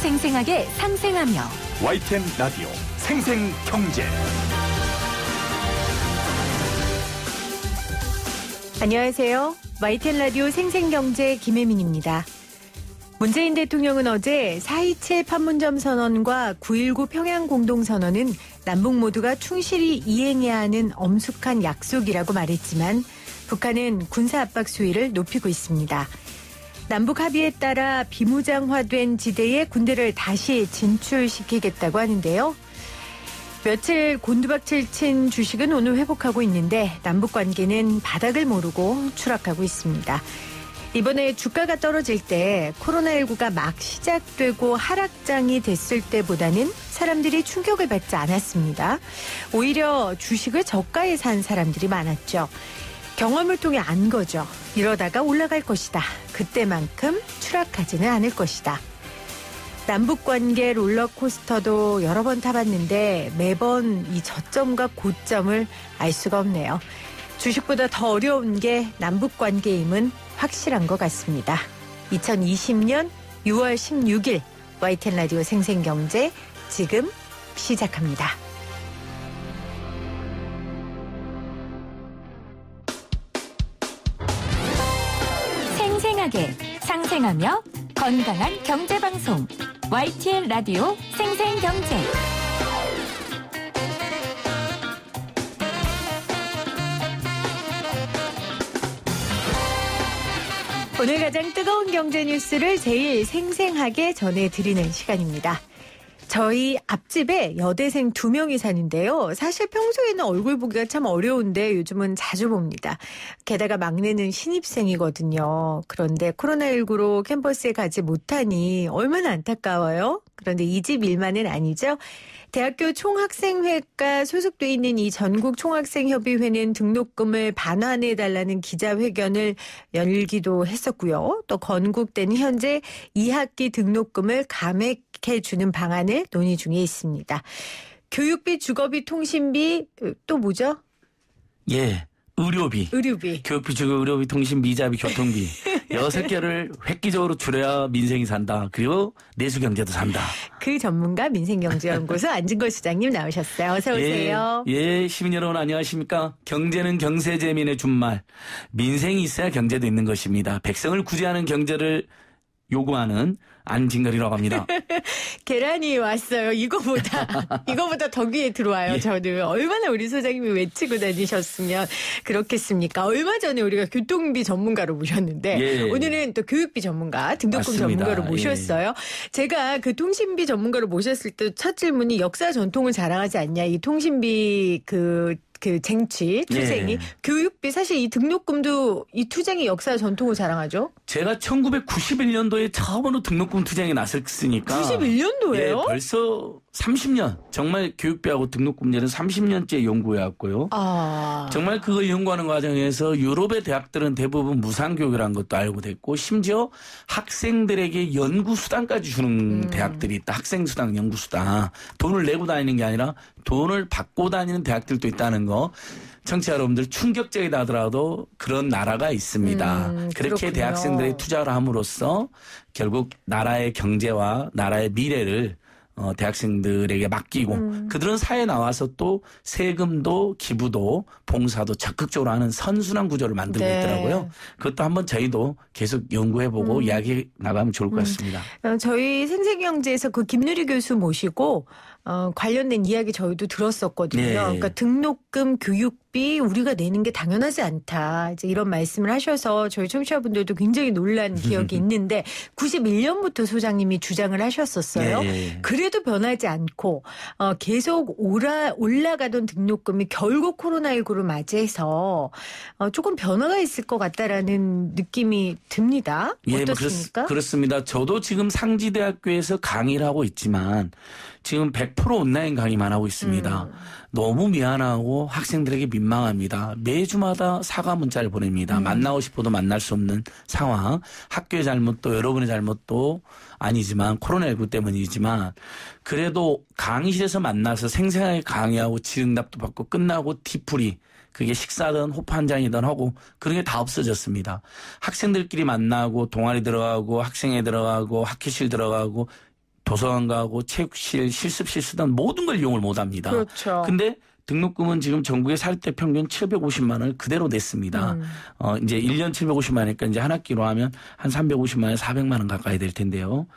생생하게 상생하며 YTN 라디오 생생경제. 안녕하세요. YTN 라디오 생생경제 김혜민입니다. 문재인 대통령은 어제 4.27 판문점 선언과 9.19 평양 공동선언은 남북 모두가 충실히 이행해야 하는 엄숙한 약속이라고 말했지만 북한은 군사 압박 수위를 높이고 있습니다. 남북 합의에 따라 비무장화된 지대에 군대를 다시 진출시키겠다고 하는데요. 며칠 곤두박질 친 주식은 오늘 회복하고 있는데 남북 관계는 바닥을 모르고 추락하고 있습니다. 이번에 주가가 떨어질 때 코로나19가 막 시작되고 하락장이 됐을 때보다는 사람들이 충격을 받지 않았습니다. 오히려 주식을 저가에 산 사람들이 많았죠. 경험을 통해 안 거죠. 이러다가 올라갈 것이다. 그때만큼 추락하지는 않을 것이다. 남북관계 롤러코스터도 여러 번 타봤는데 매번 이 저점과 고점을 알 수가 없네요. 주식보다 더 어려운 게 남북관계임은 확실한 것 같습니다. 2020년 6월 16일 YTN 라디오 생생경제 지금 시작합니다. 생생하게 상생하며 건강한 경제방송 YTN 라디오 생생경제. 오늘 가장 뜨거운 경제 뉴스를 제일 생생하게 전해드리는 시간입니다. 저희 앞집에 여대생 2명이 사는데요. 사실 평소에는 얼굴 보기가 참 어려운데 요즘은 자주 봅니다. 게다가 막내는 신입생이거든요. 그런데 코로나19로 캠퍼스에 가지 못하니 얼마나 안타까워요. 그런데 이 집 일만은 아니죠. 대학교 총학생회가 소속돼 있는 이 전국총학생협의회는 등록금을 반환해달라는 기자회견을 열기도 했었고요. 또 건국대는 현재 2학기 등록금을 감액해주는 방안을 논의 중에 있습니다. 교육비, 주거비, 통신비, 또 뭐죠? 예. 의료비. 교육비, 주거, 의료비, 통신비, 이자비, 교통비. 6개를 획기적으로 줄여야 민생이 산다. 그리고 내수경제도 산다. 그 전문가 민생경제연구소 안진걸 수장님 나오셨어요. 어서 오세요. 예, 시민 여러분 안녕하십니까. 경제는 경세재민의 준말. 민생이 있어야 경제도 있는 것입니다. 백성을 구제하는 경제를 요구하는 안진걸이라고 합니다. 계란이 왔어요. 이거보다 더 귀에 들어와요. 예. 저는 얼마나 우리 소장님이 외치고 다니셨으면 그렇겠습니까? 얼마 전에 우리가 교통비 전문가로 모셨는데 예. 오늘은 또 교육비 전문가, 등록금 맞습니다. 전문가로 모셨어요. 제가 그 통신비 전문가로 모셨을 때 첫 질문이 역사 전통을 자랑하지 않냐. 이 통신비 그 쟁취, 투쟁이. 예. 교육비, 사실 이 등록금도 이 투쟁이 역사 전통을 자랑하죠. 제가 1991년도에 처음으로 등록금 투쟁에 나섰으니까. 91년도예요? 예, 벌써 30년. 정말 교육비하고 등록금 문제는 30년째 연구해왔고요. 정말 그걸 연구하는 과정에서 유럽의 대학들은 대부분 무상교육이라는 것도 알고 됐고 심지어 학생들에게 연구수당까지 주는 대학들이 있다. 학생수당, 연구수당. 돈을 내고 다니는 게 아니라 돈을 받고 다니는 대학들도 있다는 거. 청취자 여러분들 충격적이다 하더라도 그런 나라가 있습니다. 그렇게 그렇군요. 대학생들의 투자를 함으로써 결국 나라의 경제와 나라의 미래를 대학생들에게 맡기고 그들은 사회에 나와서 또 세금도 기부도 봉사도 적극적으로 하는 선순환 구조를 만들고 네. 있더라고요. 그것도 한번 저희도 계속 연구해보고 이야기 나가면 좋을 것 같습니다. 저희 생생경제에서 그 김누리 교수 모시고 관련된 이야기 저희도 들었었거든요. 네. 그러니까 등록금, 교육비 우리가 내는 게 당연하지 않다. 이제 이런 말씀을 하셔서 저희 청취자분들도 굉장히 놀란 기억이 있는데 91년부터 소장님이 주장을 하셨었어요. 네. 그래도 변하지 않고 계속 올라가던 등록금이 결국 코로나19를 맞이해서 조금 변화가 있을 것 같다라는 느낌이 듭니다. 어떻습니까? 그렇습니다. 저도 지금 상지대학교에서 강의를 하고 있지만 지금 100% 온라인 강의만 하고 있습니다. 너무 미안하고 학생들에게 민망합니다. 매주마다 사과 문자를 보냅니다. 만나고 싶어도 만날 수 없는 상황. 학교의 잘못도 여러분의 잘못도 아니지만 코로나19 때문이지만 그래도 강의실에서 만나서 생생하게 강의하고 질응답도 받고 끝나고 뒤풀이 그게 식사든 호프 한 잔이든 하고 그런 게 다 없어졌습니다. 학생들끼리 만나고 동아리 들어가고 학생회 들어가고 학회실 들어가고 도서관 가고 체육실, 실습실 쓰던 모든 걸 이용을 못 합니다. 그렇죠. 근데 등록금은 지금 전국의 사립대 평균 750만 원을 그대로 냈습니다. 이제 1년 750만 원이니까 이제 한 학기로 하면 한 350만 원, 400만 원 가까이 될 텐데요.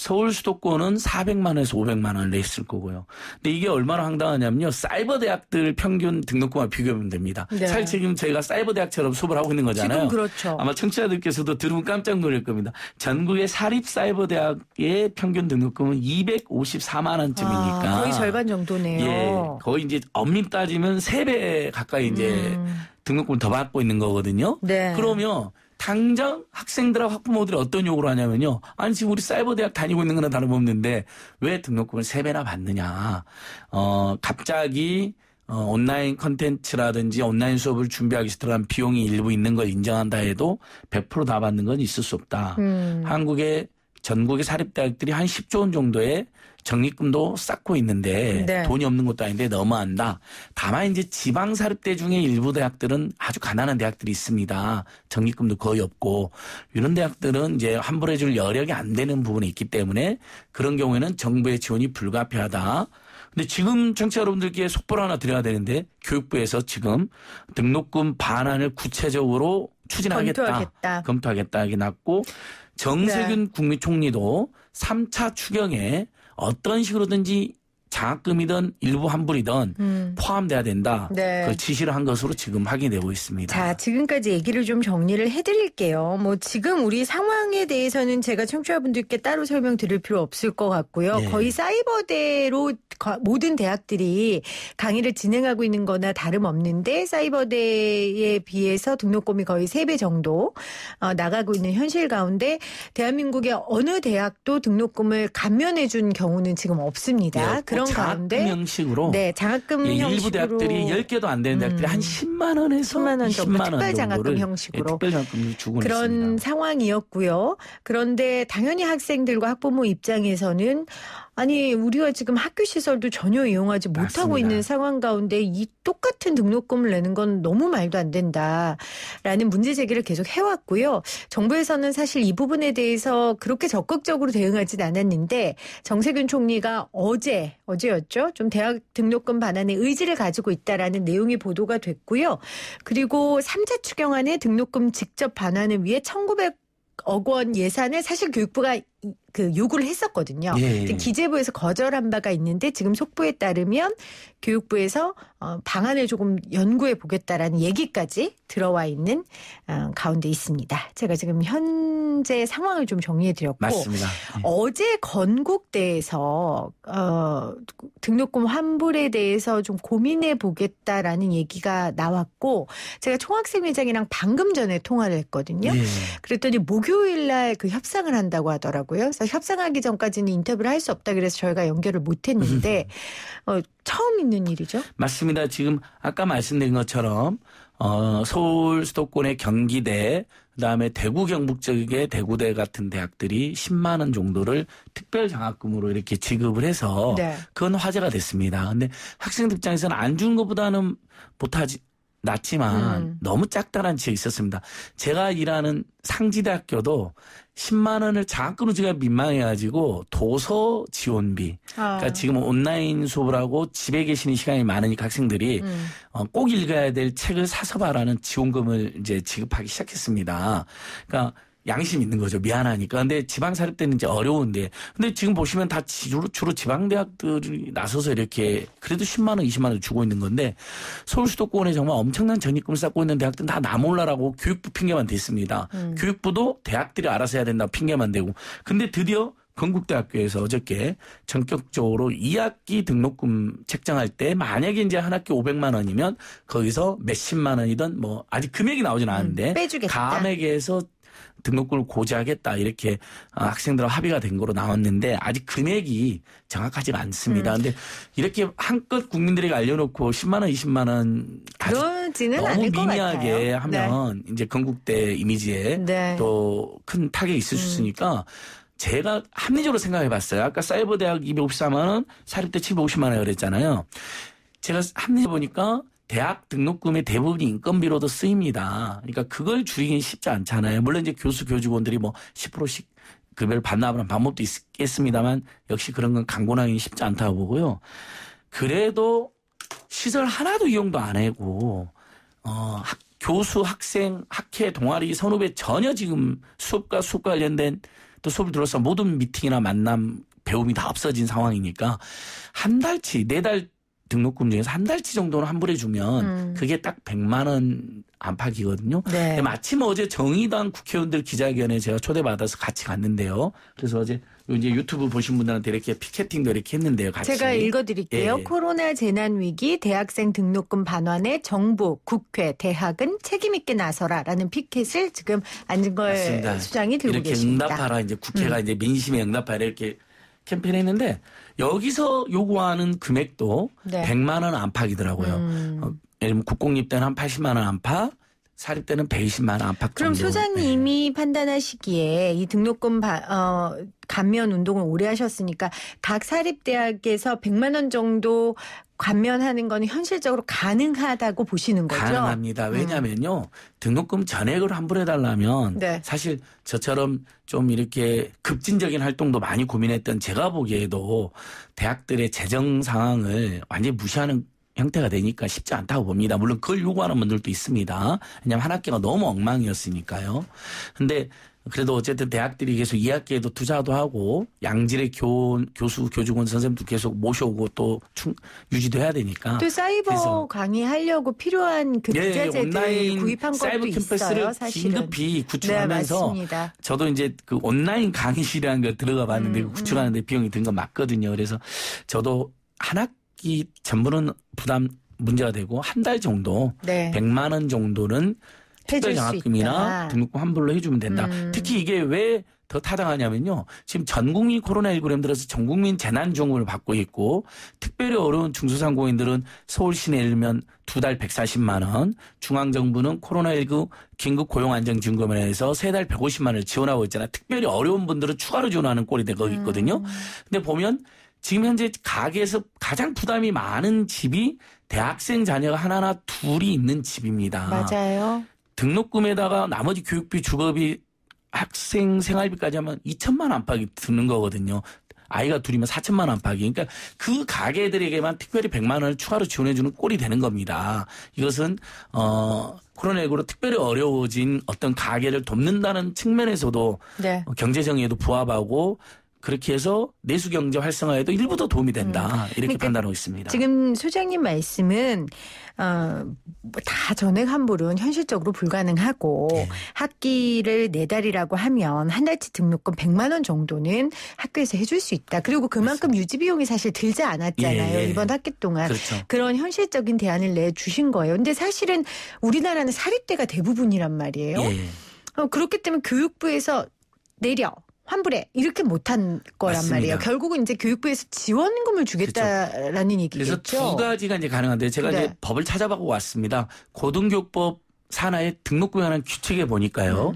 서울 수도권은 400만 원에서 500만 원을 냈을 거고요. 근데 이게 얼마나 황당하냐면요. 사이버 대학들 평균 등록금과 비교하면 됩니다. 네. 사실 지금 저희가 사이버 대학처럼 수업을 하고 있는 거잖아요. 지금 그렇죠. 아마 청취자들께서도 들으면 깜짝 놀랄 겁니다. 전국의 사립 사이버 대학의 평균 등록금은 254만 원쯤이니까 거의 절반 정도네요. 예, 거의 이제 엄밀히 따지면 3배 가까이 이제 등록금을 더 받고 있는 거거든요. 네. 그러면 당장 학생들하고 학부모들이 어떤 요구를 하냐면요. 아니, 지금 우리 사이버 대학 다니고 있는 거나 다름없는데 왜 등록금을 3배나 받느냐. 갑자기 온라인 컨텐츠라든지 온라인 수업을 준비하기 위해서 들어간 비용이 일부 있는 걸 인정한다 해도 100% 다 받는 건 있을 수 없다. 전국의 사립대학들이 한 10조 원 정도의 적립금도 쌓고 있는데 네. 돈이 없는 것도 아닌데 너무한다. 다만 이제 지방 사립대 중에 일부 대학들은 아주 가난한 대학들이 있습니다. 적립금도 거의 없고 이런 대학들은 이제 환불해 줄 여력이 안 되는 부분이 있기 때문에 그런 경우에는 정부의 지원이 불가피하다. 근데 지금 청취자 여러분들께 속보를 하나 드려야 되는데 교육부에서 지금 등록금 반환을 구체적으로 추진하겠다. 검토하겠다. 이게 났고 정세균 네. 국무총리도 3차 추경에 어떤 식으로든지 장학금이든 일부 환불이든 포함돼야 된다. 네. 그 지시를 한 것으로 지금 확인되고 있습니다. 자, 지금까지 얘기를 좀 정리를 해드릴게요. 뭐 지금 우리 상황에 대해서는 제가 청취자분들께 따로 설명드릴 필요 없을 것 같고요. 네. 거의 사이버대로 모든 대학들이 강의를 진행하고 있는 거나 다름없는데 사이버대에 비해서 등록금이 거의 3배 정도 나가고 있는 현실 가운데 대한민국의 어느 대학도 등록금을 감면해 준 경우는 지금 없습니다. 네, 그런 장학금 가운데 형식으로 네, 장학금 예, 형식으로 일부 대학들이 10개도 안 되는 대학들이 한 10만 원에서 10만 원 정도 20만 원 특별 장학금 정도를 형식으로 특별 장학금을 주고 그런 있습니다. 상황이었고요. 그런데 당연히 학생들과 학부모 입장에서는 아니 우리가 지금 학교 시설도 전혀 이용하지 못하고 맞습니다. 있는 상황 가운데 이 똑같은 등록금을 내는 건 너무 말도 안 된다라는 문제 제기를 계속 해왔고요. 정부에서는 사실 이 부분에 대해서 그렇게 적극적으로 대응하진 않았는데 정세균 총리가 어제였죠. 좀 대학 등록금 반환에 의지를 가지고 있다라는 내용이 보도가 됐고요. 그리고 3차 추경안에 등록금 직접 반환을 위해 1,900억 원 예산을 사실 교육부가 요구를 했었거든요. 예. 기재부에서 거절한 바가 있는데 지금 속보에 따르면 교육부에서 방안을 조금 연구해 보겠다라는 얘기까지 들어와 있는 가운데 있습니다. 제가 지금 현재 상황을 좀 정리해 드렸고 맞습니다. 예. 어제 건국대에서 등록금 환불에 대해서 좀 고민해 보겠다라는 얘기가 나왔고 제가 총학생회장이랑 방금 전에 통화를 했거든요. 예. 그랬더니 목요일 날 그 협상을 한다고 하더라고요. 그래서 협상하기 전까지는 인터뷰를 할 수 없다 그래서 저희가 연결을 못 했는데 처음 있는 일이죠. 맞습니다. 지금 아까 말씀드린 것처럼 서울 수도권의 경기대 그다음에 대구 경북 쪽의 대구대 같은 대학들이 10만 원 정도를 특별 장학금으로 이렇게 지급을 해서 네. 그건 화제가 됐습니다. 근데 학생들 입장에서는 안 준 것보다는 낫지만 너무 작다라는 지적이 있었습니다. 제가 일하는 상지대학교도 10만 원을 장학금으로 주기가 민망해가지고 도서 지원비. 그러니까 지금 온라인 수업을 하고 집에 계시는 시간이 많으니까 학생들이 꼭 읽어야 될 책을 사서 봐라는 지원금을 이제 지급하기 시작했습니다. 그러니까 양심 있는 거죠. 미안하니까. 근데 지방사립대는 이제 어려운데. 근데 지금 보시면 다 주로 지방대학들이 나서서 이렇게 그래도 10만 원, 20만 원 주고 있는 건데 서울 수도권에 정말 엄청난 전입금을 쌓고 있는 대학들은 다 나 몰라라고 교육부 핑계만 댔습니다. 교육부도 대학들이 알아서 해야 된다고 핑계만 대고. 근데 드디어 건국대학교에서 어저께 전격적으로 2학기 등록금 책정할 때 만약에 이제 한 학기 500만 원이면 거기서 몇십만 원이든 뭐 아직 금액이 나오진 않았는데 빼주겠다. 감액에서 등록금을 고지하겠다 이렇게 학생들하고 합의가 된 거로 나왔는데 아직 금액이 정확하지가 않습니다. 그런데 이렇게 한껏 국민들에게 알려놓고 10만 원, 20만 원 그러지는 너무 않을 것 미미하게 같아요. 하면 이제 건국대 이미지에 네. 또 큰 타격이 있을 수 있으니까 제가 합리적으로 생각해 봤어요. 아까 사이버대학 254만 원, 사립대 750만 원 그랬잖아요. 제가 합리적으로 보니까 대학 등록금의 대부분이 인건비로도 쓰입니다. 그러니까 그걸 줄이긴 쉽지 않잖아요. 물론 이제 교수, 교직원들이 뭐 10%씩 급여를 반납하는 방법도 있겠습니다만 역시 그런 건 강권하기 쉽지 않다고 보고요. 그래도 시설 하나도 이용도 안 하고 교수, 학생, 학회, 동아리, 선후배 전혀 지금 수업과 관련된 또 수업을 들어서 모든 미팅이나 만남, 배움이 다 없어진 상황이니까 한 달치, 4달 등록금 중에서 한 달치 정도는 환불해주면 그게 딱 100만 원 안팎이거든요. 네. 마침 어제 정의당 국회의원들 기자회견에 제가 초대받아서 같이 갔는데요. 그래서 어제 이제 유튜브 보신 분들한테 이렇게 피켓팅도 이렇게 했는데요. 같이. 제가 읽어드릴게요. 예. 코로나 재난위기 대학생 등록금 반환에 정부, 국회, 대학은 책임있게 나서라라는 피켓을 지금 안진걸 맞습니다. 수장이 들고 이렇게 계십니다. 응답하라 이제 국회가 이제 민심에 응답하라 이렇게 캠페인했는데 여기서 요구하는 금액도 네. 100만 원 안팎이더라고요. 예를 들면 국공립 때는 한 80만 원 안팎, 사립 때는 120만 원 안팎 그럼 정도. 소장님이 판단하시기에 이 등록금 감면 운동을 오래 하셨으니까 각 사립대학에서 100만 원 정도 감면하는 건 현실적으로 가능하다고 보시는 거죠? 가능합니다. 왜냐면요. 등록금 전액을 환불해달라면 네. 사실 저처럼 좀 이렇게 급진적인 활동도 많이 고민했던 제가 보기에도 대학들의 재정 상황을 완전히 무시하는 형태가 되니까 쉽지 않다고 봅니다. 물론 그걸 요구하는 분들도 있습니다. 왜냐하면 한 학기가 너무 엉망이었으니까요. 근데 그래도 어쨌든 대학들이 계속 2학기에도 투자도 하고 양질의 교수, 교직원 선생님도 계속 모셔오고 또 유지도 해야 되니까. 또 사이버 그래서 강의하려고 필요한 그 기자재들 온라인 구입한 것도 사이버 캠퍼스를 있어요. 사실은. 긴급히 구축하면서 네, 맞습니다. 저도 이제 그 온라인 강의실이라는 걸 들어가 봤는데 그 구축하는데 비용이 든 건 맞거든요. 그래서 저도 한 학기 전부는 부담 문제가 되고 한 달 정도 네. 100만 원 정도는 해줄 수 특별장학금이나 있다. 등록금 환불로 해주면 된다. 특히 이게 왜 더 타당하냐면요. 지금 전 국민 코로나19를 들어서 전 국민 재난지원금을 받고 있고 특별히 어려운 중소상공인들은 서울시내 예를 들면 2달 140만 원, 중앙정부는 코로나19 긴급고용안정지원금에 해서 3달 150만 원을 지원하고 있잖아요. 특별히 어려운 분들은 추가로 지원하는 꼴이 되고 있거든요. 근데 보면 지금 현재 가게에서 가장 부담이 많은 집이 대학생 자녀가 하나나 둘이 있는 집입니다. 맞아요. 등록금에다가 나머지 교육비, 주거비, 학생 생활비까지 하면 2천만 원 안팎이 드는 거거든요. 아이가 둘이면 4천만 원 안팎이. 그러니까 그 가게들에게만 특별히 100만 원을 추가로 지원해주는 꼴이 되는 겁니다. 이것은 코로나19로 특별히 어려워진 어떤 가게를 돕는다는 측면에서도 네. 경제정의에도 부합하고 그렇게 해서 내수경제 활성화에도 일부 더 도움이 된다. 이렇게 그러니까 판단하고 있습니다. 지금 소장님 말씀은 다 전액 환불은 현실적으로 불가능하고 네. 학기를 4달이라고 하면 한 달치 등록금 100만 원 정도는 학교에서 해줄 수 있다. 그리고 그만큼 유지 비용이 사실 들지 않았잖아요. 예, 예. 이번 학기 동안. 그렇죠. 그런 현실적인 대안을 내주신 거예요. 근데 사실은 우리나라는 사립대가 대부분이란 말이에요. 예. 그렇기 때문에 교육부에서 내려. 환불해 이렇게 못한 거란 맞습니다. 말이에요. 결국은 이제 교육부에서 지원금을 주겠다라는 얘기겠죠. 그래서 두 가지가 이제 가능한데 제가 네. 이제 법을 찾아보고 왔습니다. 고등교육법 산하의 등록금에 관한 규칙에 보니까요.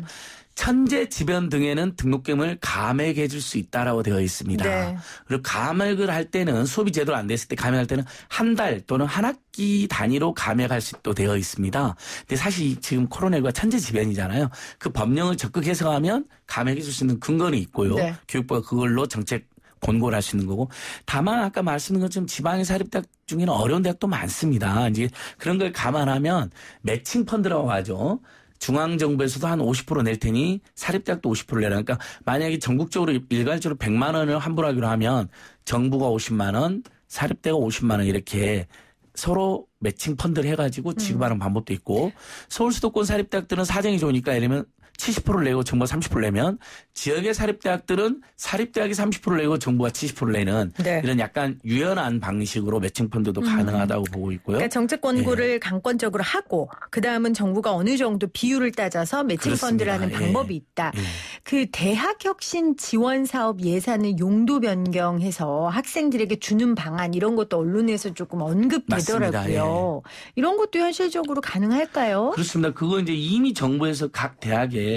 천재지변 등에는 등록금을 감액해 줄 수 있다라고 되어 있습니다. 네. 그리고 감액을 할 때는 수업이 제대로 안 됐을 때 감액할 때는 한 달 또는 한 학기 단위로 감액할 수 있도록 되어 있습니다. 근데 사실 지금 코로나19가 천재지변이잖아요. 그 법령을 적극 해석하면 감액해 줄 수 있는 근거는 있고요. 네. 교육부가 그걸로 정책 권고를 할 수 있는 거고. 다만 아까 말씀드린 것처럼 지방의 사립대학 중에는 어려운 대학도 많습니다. 이제 그런 걸 감안하면 매칭 펀드라고 하죠. 중앙정부에서도 한 50% 낼 테니 사립대학도 50% 내라. 그러니까 만약에 전국적으로 일괄적으로 100만 원을 환불하기로 하면 정부가 50만 원, 사립대가 50만 원 이렇게 서로 매칭 펀드를 해가지고 지급하는 방법도 있고 서울 수도권 사립대학들은 사정이 좋으니까 예를 들면 70%를 내고 정부가 30% 내면 지역의 사립대학들은 사립대학이 30% 내고 정부가 70% 내는 네. 이런 약간 유연한 방식으로 매칭 펀드도 가능하다고 보고 있고요. 그러니까 정책 권고를 강권적으로 하고 그다음은 정부가 어느 정도 비율을 따져서 매칭 펀드를 하는 그렇습니다. 방법이 있다. 그 대학혁신 지원 사업 예산을 용도 변경해서 학생들에게 주는 방안 이런 것도 언론에서 조금 언급되더라고요. 이런 것도 현실적으로 가능할까요? 그렇습니다. 그거 이제 이미 정부에서 각 대학에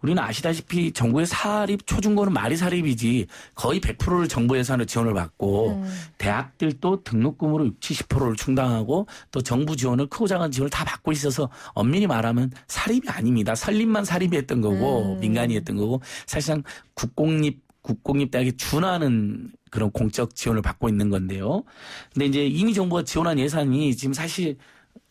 우리는 아시다시피 정부의 사립 초중고는 말이 사립이지 거의 100%를 정부 예산으로 지원을 받고 대학들도 등록금으로 60-70%를 충당하고 또 정부 지원을 크고 작은 지원을 다 받고 있어서 엄밀히 말하면 사립이 아닙니다. 설립만 사립이 했던 거고 민간이 했던 거고 되고 사실상 국공립대학에 준하는 그런 공적 지원을 받고 있는 건데요. 근데 이제 이미 정부가 지원한 예산이 지금 사실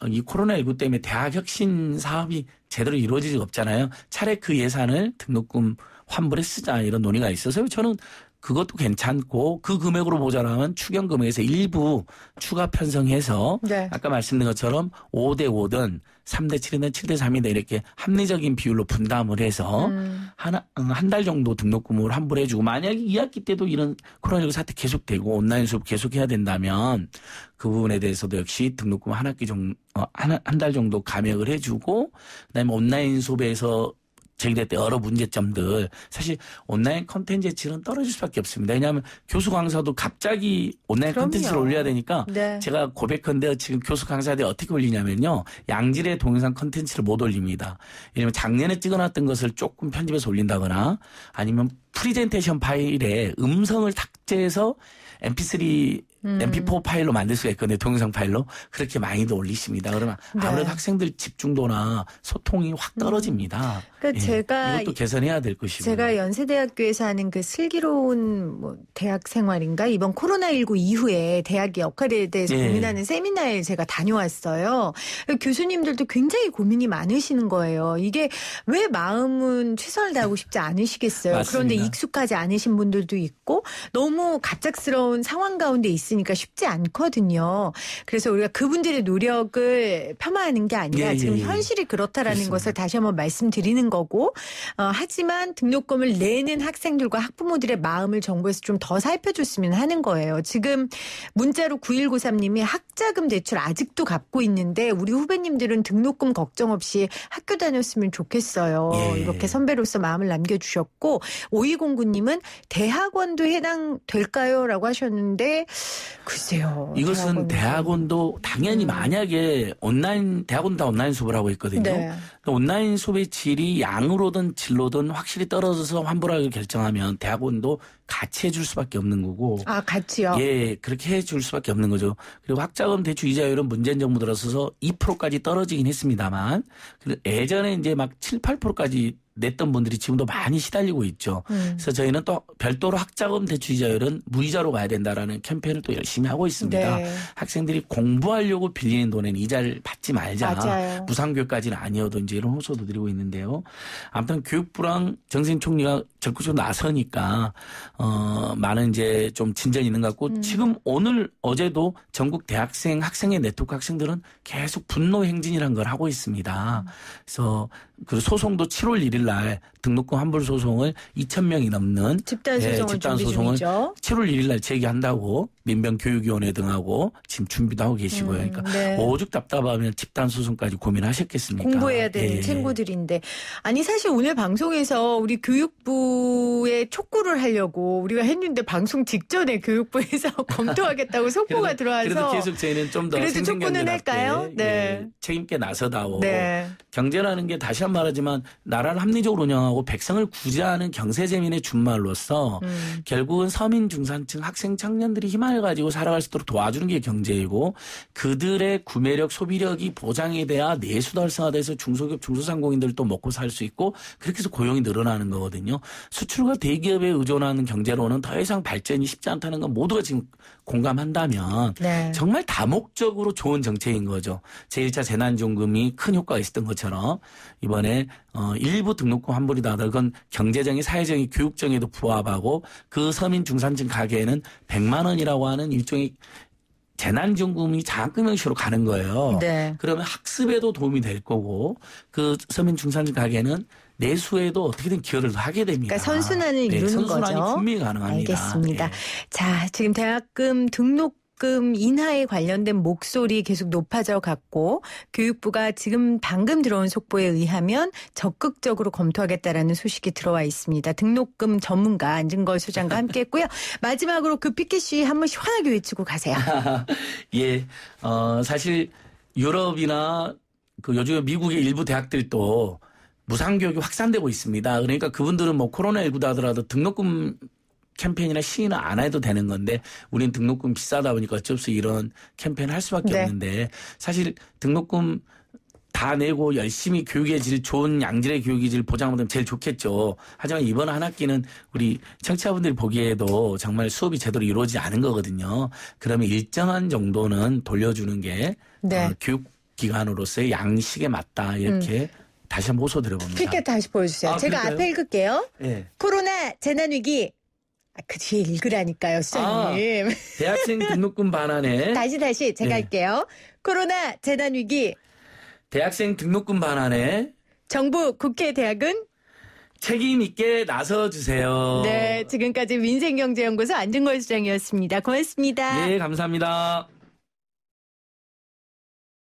이 코로나19 때문에 대학 혁신 사업이 제대로 이루어지지 없잖아요. 차라리 그 예산을 등록금 환불에 쓰자 이런 논의가 있어서 저는 그것도 괜찮고 그 금액으로 보자면 추경 금액에서 일부 추가 편성해서 네. 아까 말씀드린 것처럼 5대 5든 3대 7이든 7대 3이든 이렇게 합리적인 비율로 분담을 해서 한 달 정도 등록금을 환불해주고 만약에 2학기 때도 이런 코로나19 사태 계속되고 온라인 수업 계속해야 된다면 그 부분에 대해서도 역시 등록금 한 학기 정도 한 달 정도 감액을 해주고 그다음에 온라인 수업에서 제기됐던 여러 문제점들 사실 온라인 콘텐츠의 질은 떨어질 수밖에 없습니다. 왜냐하면 교수 강사도 갑자기 온라인 그럼요. 콘텐츠를 올려야 되니까 네. 제가 고백한데 지금 교수 강사들이 어떻게 올리냐면요. 양질의 동영상 콘텐츠를 못 올립니다. 왜냐하면 작년에 찍어놨던 것을 조금 편집해서 올린다거나 아니면 프리젠테이션 파일에 음성을 탑재해서 MP3 MP4 파일로 만들 수가 있거든요. 동영상 파일로. 그렇게 많이도 올리십니다. 그러면 아무래도 네. 학생들 집중도나 소통이 확 떨어집니다. 그러니까 제가 이것도 개선해야 될 것이고. 제가 연세대학교에서 하는 그 슬기로운 뭐 대학 생활인가 이번 코로나19 이후에 대학의 역할에 대해서 예. 고민하는 세미나에 제가 다녀왔어요. 교수님들도 굉장히 고민이 많으시는 거예요. 이게 왜 마음은 최선을 다하고 싶지 않으시겠어요. 맞습니다. 그런데 익숙하지 않으신 분들도 있고 너무 갑작스러운 상황 가운데 있으니까 쉽지 않거든요. 그래서 우리가 그분들의 노력을 폄하하는 게 아니라 예, 지금 예. 현실이 그렇다라는 그렇습니다. 것을 다시 한번 말씀드리는 거고 하지만 등록금을 내는 학생들과 학부모들의 마음을 정부에서 좀 더 살펴줬으면 하는 거예요. 지금 문자로 9193님이 학자금 대출 아직도 갚고 있는데 우리 후배님들은 등록금 걱정 없이 학교 다녔으면 좋겠어요. 예. 이렇게 선배로서 마음을 남겨주셨고 5209님은 대학원도 해당될까요? 라고 하셨는데 글쎄요. 이것은 대학원도 당연히 만약에 대학원 다 온라인 수업을 하고 있거든요. 네. 온라인 수업의 질이 양으로든 질로든 확실히 떨어져서 환불하기로 결정하면 대학원도 같이 해줄 수밖에 없는 거고. 아, 같이요? 예, 그렇게 해줄 수밖에 없는 거죠. 그리고 학자금 대출 이자율은 문재인 정부 들어서서 2%까지 떨어지긴 했습니다만, 예전에 이제 막 7, 8%까지 냈던 분들이 지금도 많이 시달리고 있죠. 그래서 저희는 또 별도로 학자금 대출 이자율은 무이자로 가야 된다라는 캠페인을 또 열심히 하고 있습니다. 네. 학생들이 공부하려고 빌리는 돈에는 이자를 받지 말자. 맞아요. 무상교육까지는 아니어도 이제 이런 호소도 드리고 있는데요. 아무튼 교육부랑 정세인 총리가 적극적으로 나서니까 많은 이제 좀 진전이 있는 것 같고 지금 오늘 어제도 전국 대학생 학생회 네트워크 학생들은 계속 분노 행진이라는 걸 하고 있습니다. 그래서 그 소송도 7월 1일 날 등록금 환불 소송을 2,000명이 넘는 집단 소송을 준비 중이죠. 7월 1일 날 제기한다고 민병교육위원회 등하고 지금 준비도 하고 계시고요. 그러니까 네. 오죽 답답하면 집단 소송까지 고민하셨겠습니까? 공부해야 되는 예. 친구들인데. 아니 사실 오늘 방송에서 우리 교육부에 촉구를 하려고 우리가 했는데 방송 직전에 교육부에서 검토하겠다고 속보가 들어와서. 그래도 계속 저희는 좀 더 그래도 촉구는 생생경제답게 할까요? 네. 예, 책임있게 나서다오. 네. 경제라는 게 다시 한 번 말하지만 나라를 합리적으로 운영하고 백성을 구제하는 경세재민의 준말로서 결국은 서민 중산층 학생 청년들이 희망을 가지고 살아갈 수 있도록 도와주는 게 경제이고 그들의 구매력 소비력이 보장이 돼야 내수 활성화돼서 중소기업 중소상공인들도 먹고 살 수 있고 그렇게 해서 고용이 늘어나는 거거든요. 수출과 대기업에 의존하는 경제로는 더 이상 발전이 쉽지 않다는 건 모두가 지금 공감한다면 네. 정말 다목적으로 좋은 정책인 거죠. 제1차 재난지원금이 큰 효과가 있었던 것처럼 이번에 일부 등록금 환불이다 하더라도 그건 경제적인 사회적인 교육적에도 부합하고 그 서민 중산층 가게에는 100만 원이라고 하는 일종의 재난지원금이 장학금 형식으로 가는 거예요. 네. 그러면 학습에도 도움이 될 거고 그 서민 중산층 가게는 내수에도 어떻게든 기여를 하게 됩니다. 그러니까 선순환을 이루는 선순환이 거죠. 분명히 가능합니다. 알겠습니다. 예. 자, 지금 대학금 등록금 인하에 관련된 목소리 계속 높아져 갔고 교육부가 지금 방금 들어온 속보에 의하면 적극적으로 검토하겠다라는 소식이 들어와 있습니다. 등록금 전문가 안진걸 소장과 함께했고요. 마지막으로 그 피켓 시위 한 번 시원하게 외치고 가세요. 예, 사실 유럽이나 그 요즘 미국의 일부 대학들도 무상교육이 확산되고 있습니다. 그러니까 그분들은 뭐 코로나19다 하더라도 등록금 캠페인이나 시위는 안 해도 되는 건데 우리는 등록금 비싸다 보니까 어쩔 수 없이 이런 캠페인을 할 수밖에 네. 없는데 사실 등록금 다 내고 열심히 교육의 질, 좋은 양질의 교육의 질 보장하면 제일 좋겠죠. 하지만 이번 한 학기는 우리 청취자분들이 보기에도 정말 수업이 제대로 이루어지지 않은 거거든요. 그러면 일정한 정도는 돌려주는 게 네. 교육기관으로서의 양식에 맞다. 이렇게 다시 한번 호소드려봅니다. 퀴즈 다시 보여주세요. 아, 제가 그럴까요? 앞에 읽을게요. 네. 코로나 재난위기. 그 뒤에 읽으라니까요, 수장님. 대학생 등록금 반환에 다시 제가 네. 할게요. 코로나 재난위기. 대학생 등록금 반환에 정부, 국회, 대학은? 책임 있게 나서주세요. 네, 지금까지 민생경제연구소 안중걸 수장이었습니다. 고맙습니다. 네, 감사합니다.